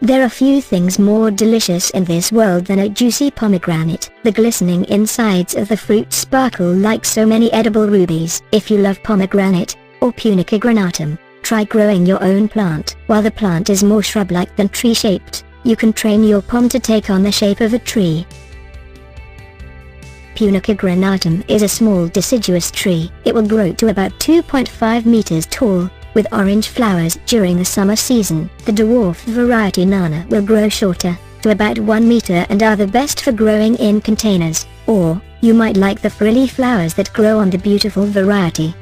There are few things more delicious in this world than a juicy pomegranate. The glistening insides of the fruit sparkle like so many edible rubies. If you love pomegranate, or Punica granatum, try growing your own plant. While the plant is more shrub-like than tree-shaped, you can train your pom to take on the shape of a tree. Punica granatum is a small deciduous tree. It will grow to about 2.5 meters tall, with orange flowers during the summer season. The dwarf variety Nana will grow shorter, to about 1 meter, and are the best for growing in containers, or you might like the frilly flowers that grow on the beautiful variety.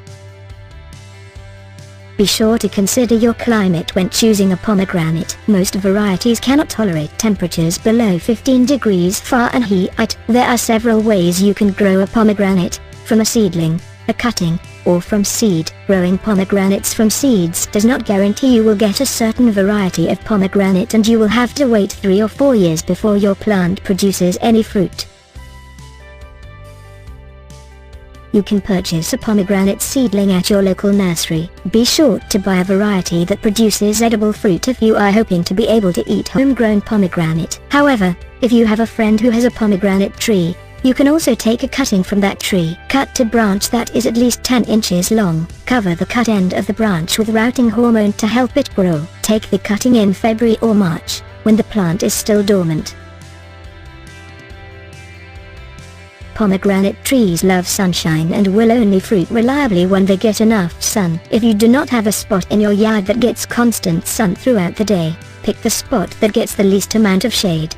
Be sure to consider your climate when choosing a pomegranate. Most varieties cannot tolerate temperatures below 15 degrees Fahrenheit. There are several ways you can grow a pomegranate: from a seedling, a cutting, or from seed. Growing pomegranates from seeds does not guarantee you will get a certain variety of pomegranate, and you will have to wait 3 or 4 years before your plant produces any fruit. You can purchase a pomegranate seedling at your local nursery. Be sure to buy a variety that produces edible fruit if you are hoping to be able to eat homegrown pomegranate. However, if you have a friend who has a pomegranate tree, you can also take a cutting from that tree. Cut a branch that is at least 10 inches long. Cover the cut end of the branch with rooting hormone to help it grow. Take the cutting in February or March, when the plant is still dormant. Pomegranate trees love sunshine and will only fruit reliably when they get enough sun. If you do not have a spot in your yard that gets constant sun throughout the day, pick the spot that gets the least amount of shade.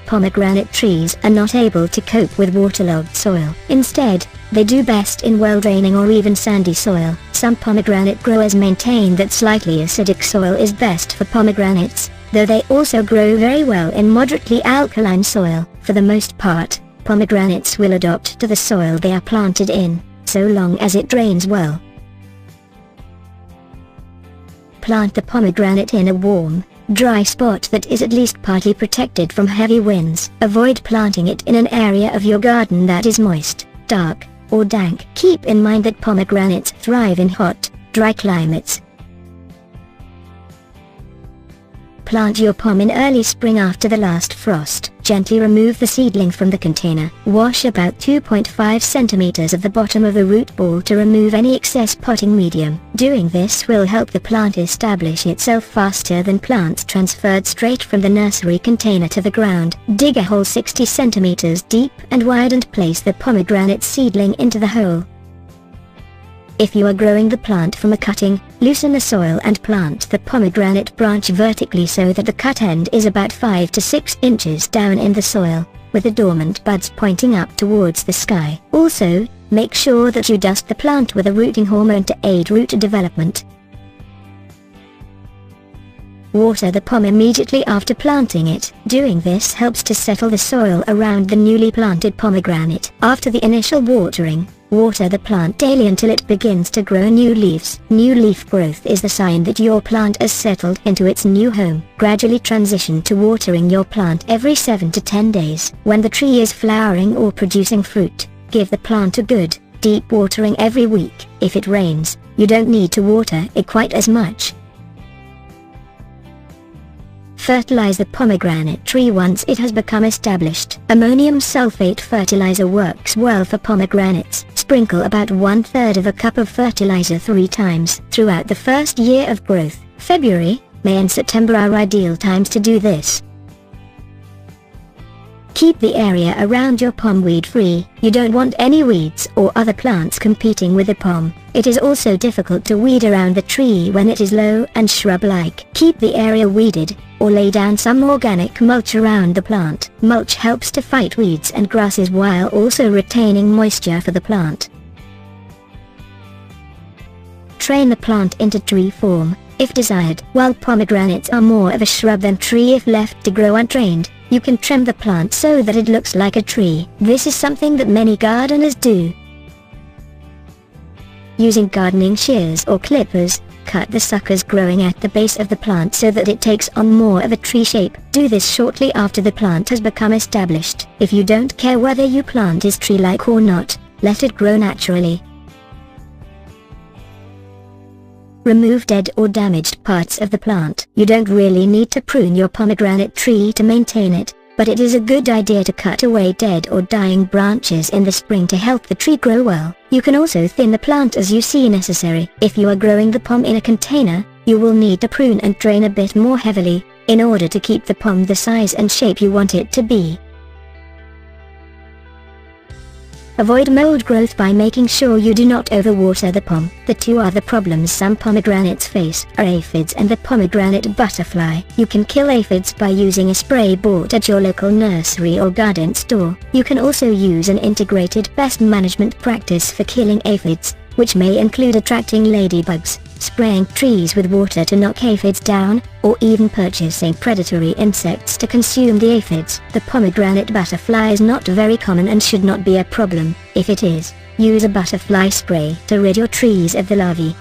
Pomegranate trees are not able to cope with waterlogged soil. Instead, they do best in well-draining or even sandy soil. Some pomegranate growers maintain that slightly acidic soil is best for pomegranates, though they also grow very well in moderately alkaline soil. For the most part, pomegranates will adapt to the soil they are planted in, so long as it drains well. Plant the pomegranate in a warm, dry spot that is at least partly protected from heavy winds. Avoid planting it in an area of your garden that is moist, dark, or dank. Keep in mind that pomegranates thrive in hot, dry climates. Plant your pom in early spring after the last frost. Gently remove the seedling from the container. Wash about 2.5 centimeters of the bottom of the root ball to remove any excess potting medium. Doing this will help the plant establish itself faster than plants transferred straight from the nursery container to the ground. Dig a hole 60 centimeters deep and wide and place the pomegranate seedling into the hole. If you are growing the plant from a cutting, loosen the soil and plant the pomegranate branch vertically so that the cut end is about 5 to 6 inches down in the soil, with the dormant buds pointing up towards the sky. Also, make sure that you dust the plant with a rooting hormone to aid root development. Water the pom immediately after planting it. Doing this helps to settle the soil around the newly planted pomegranate. After the initial watering, water the plant daily until it begins to grow new leaves. New leaf growth is the sign that your plant has settled into its new home. Gradually transition to watering your plant every 7 to 10 days. When the tree is flowering or producing fruit, give the plant a good, deep watering every week. If it rains, you don't need to water it quite as much. Fertilize the pomegranate tree once it has become established. Ammonium sulfate fertilizer works well for pomegranates. Sprinkle about 1/3 of a cup of fertilizer 3 times throughout the first year of growth. February, May and September are ideal times to do this. Keep the area around your pom weed-free. You don't want any weeds or other plants competing with the pom. It is also difficult to weed around the tree when it is low and shrub-like. Keep the area weeded, or lay down some organic mulch around the plant. Mulch helps to fight weeds and grasses while also retaining moisture for the plant. Train the plant into tree form, if desired. While pomegranates are more of a shrub than tree if left to grow untrained, you can trim the plant so that it looks like a tree. This is something that many gardeners do. Using gardening shears or clippers, cut the suckers growing at the base of the plant so that it takes on more of a tree shape. Do this shortly after the plant has become established. If you don't care whether your plant is tree-like or not, let it grow naturally. remove dead or damaged parts of the plant. You don't really need to prune your pomegranate tree to maintain it, but it is a good idea to cut away dead or dying branches in the spring to help the tree grow well. You can also thin the plant as you see necessary. If you are growing the pom in a container, you will need to prune and drain a bit more heavily, in order to keep the pom the size and shape you want it to be. Avoid mold growth by making sure you do not overwater the pom. The two other problems some pomegranates face are aphids and the pomegranate butterfly. You can kill aphids by using a spray bought at your local nursery or garden store. You can also use an integrated pest management practice for killing aphids, which may include attracting ladybugs, spraying trees with water to knock aphids down, or even purchasing predatory insects to consume the aphids. The pomegranate butterfly is not very common and should not be a problem. If it is, use a butterfly spray to rid your trees of the larvae.